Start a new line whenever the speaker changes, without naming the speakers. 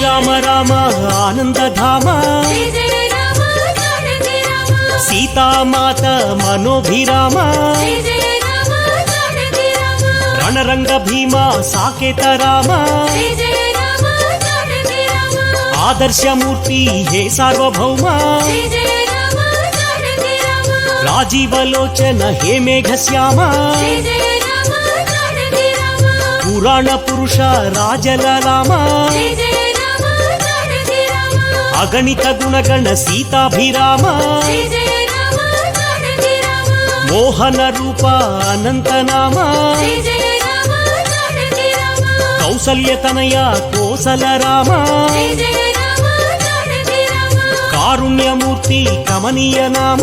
శ్రీరామ రామ ఆనందధామ సీతామాత మనోభిరామ రణరంగ భీమ సాకేత రామ ఆదర్శమూర్తి హే సార్వభౌమ రాజీవలోచన హే మేఘశ్యామ పురాణ పురుష రాజలలామ అగణిత గుణగణ సీతాభిరామ మోహన రూప అనంతనామ కౌసల్యతనయ కోసల రామ కారుణ్యమూర్తి కమనీయ నామ